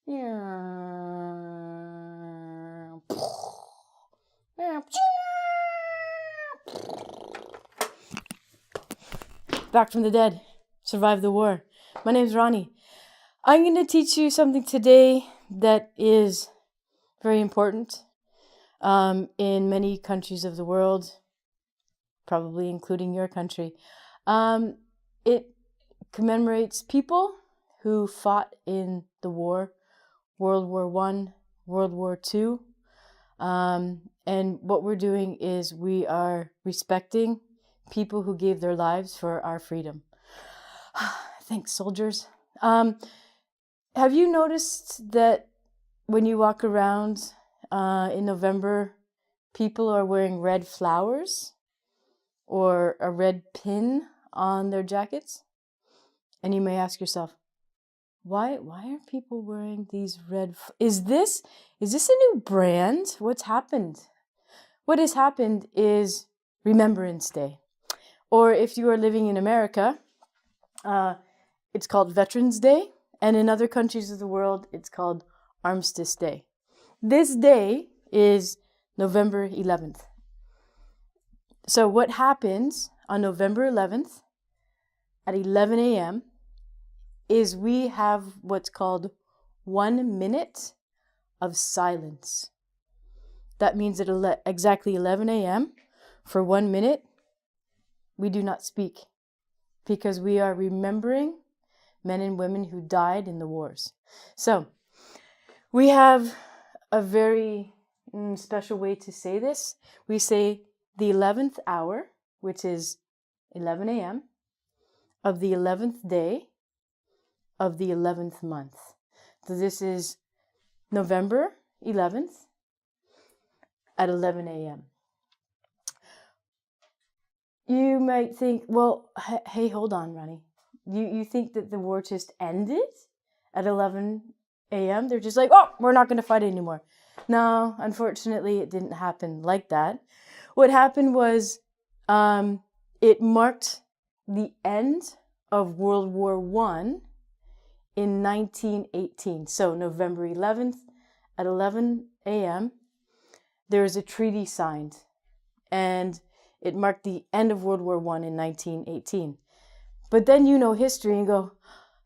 Back from the dead. Survived the war. My name's Ronnie. I'm going to teach you something today that is very important in many countries of the world, probably including your country. It commemorates people who fought in the war, World War I, World War II. And what we're doing is we are respecting people who gave their lives for our freedom. Thanks, soldiers. Have you noticed that when you walk around in November, people are wearing red flowers or a red pin on their jackets? And you may ask yourself, why are people wearing these red? Is this a new brand? What's happened? What has happened is Remembrance Day. Or if you are living in America, it's called Veterans Day. And in other countries of the world, it's called Armistice Day. This day is November 11th. So what happens on November 11th at 11 a.m. is we have what's called 1 minute of silence. That means at exactly 11 a.m. for 1 minute, we do not speak because we are remembering men and women who died in the wars. So we have a very special way to say this. We say the 11th hour, which is 11 a.m. of the 11th day of the 11th month. So this is November 11th at 11 a.m. You might think, well, hey, hold on, Ronnie. You think that the war just ended at 11 a.m.? They're just like, oh, we're not going to fight anymore. No, unfortunately, it didn't happen like that. What happened was it marked the end of World War I in 1918. So November 11th at 11 a.m., there was a treaty signed, and it marked the end of World War I in 1918. But then you know history and go,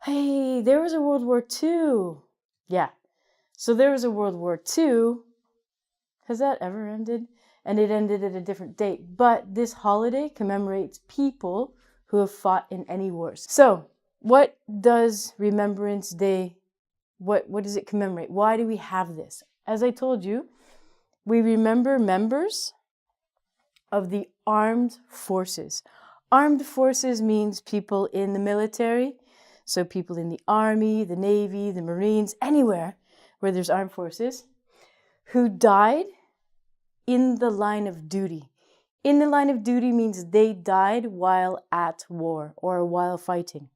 hey, there was a World War II. Yeah, so there was a World War II. Has that ever ended? And it ended at a different date. But this holiday commemorates people who have fought in any wars. So what does Remembrance Day, what does it commemorate? Why do we have this? As I told you, we remember members of the armed forces. Armed forces means people in the military, so people in the Army, the Navy, the Marines, anywhere where there's armed forces, who died in the line of duty. In the line of duty means they died while at war or while fighting.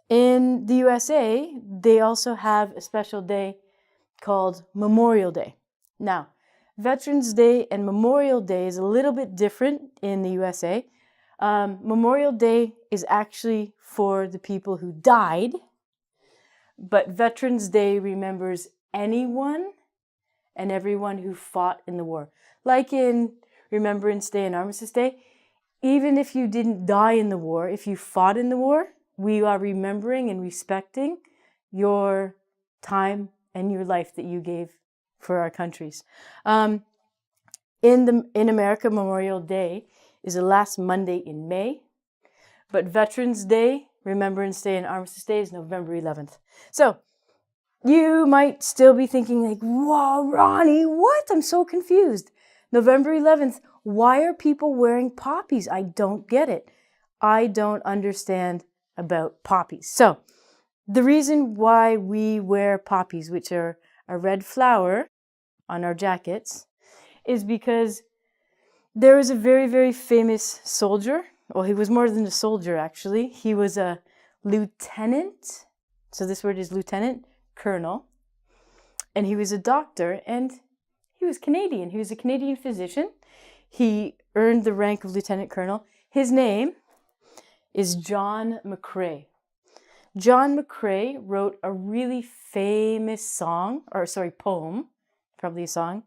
In the USA, they also have a special day called Memorial Day. Now, Veterans Day and Memorial Day is a little bit different in the USA. Memorial Day is actually for the people who died, but Veterans Day remembers anyone and everyone who fought in the war. Like in Remembrance Day and Armistice Day, even if you didn't die in the war, if you fought in the war, we are remembering and respecting your time and your life that you gave for our countries. In America, Memorial Day is the last Monday in May, but Veterans Day, Remembrance Day, and Armistice Day is November 11th. So you might still be thinking like, whoa, Ronnie, what? I'm so confused. November 11th, why are people wearing poppies? I don't get it. I don't understand about poppies. So the reason why we wear poppies, which are a red flower on our jackets, is because there was a very, very famous soldier. Well, he was more than a soldier, actually. He was a lieutenant. So this word is lieutenant colonel. And he was a doctor, and he was Canadian. He was a Canadian physician. He earned the rank of lieutenant colonel. His name is John McCrae. John McCrae wrote a really famous poem, probably a song,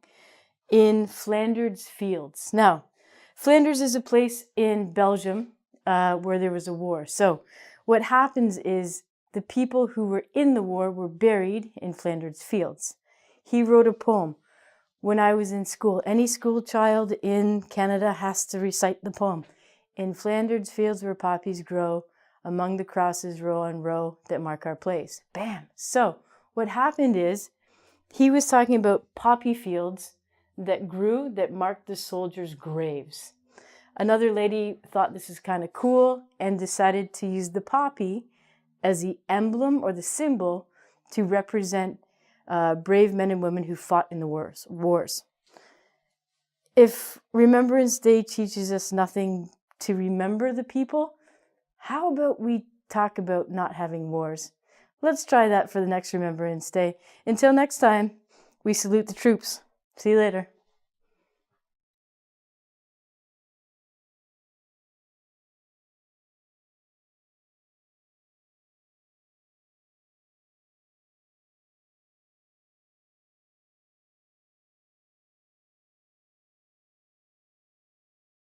in Flanders Fields. Now, Flanders is a place in Belgium where there was a war. So what happens is the people who were in the war were buried in Flanders Fields. He wrote a poem. When I was in school, any school child in Canada has to recite the poem. In Flanders Fields where poppies grow, among the crosses row on row that mark our place. Bam! So what happened is he was talking about poppy fields that grew that marked the soldiers' graves. Another lady thought this is kind of cool and decided to use the poppy as the emblem or the symbol to represent brave men and women who fought in the wars. If Remembrance Day teaches us nothing to remember the people, how about we talk about not having wars? Let's try that for the next Remembrance Day. Until next time, we salute the troops. See you later.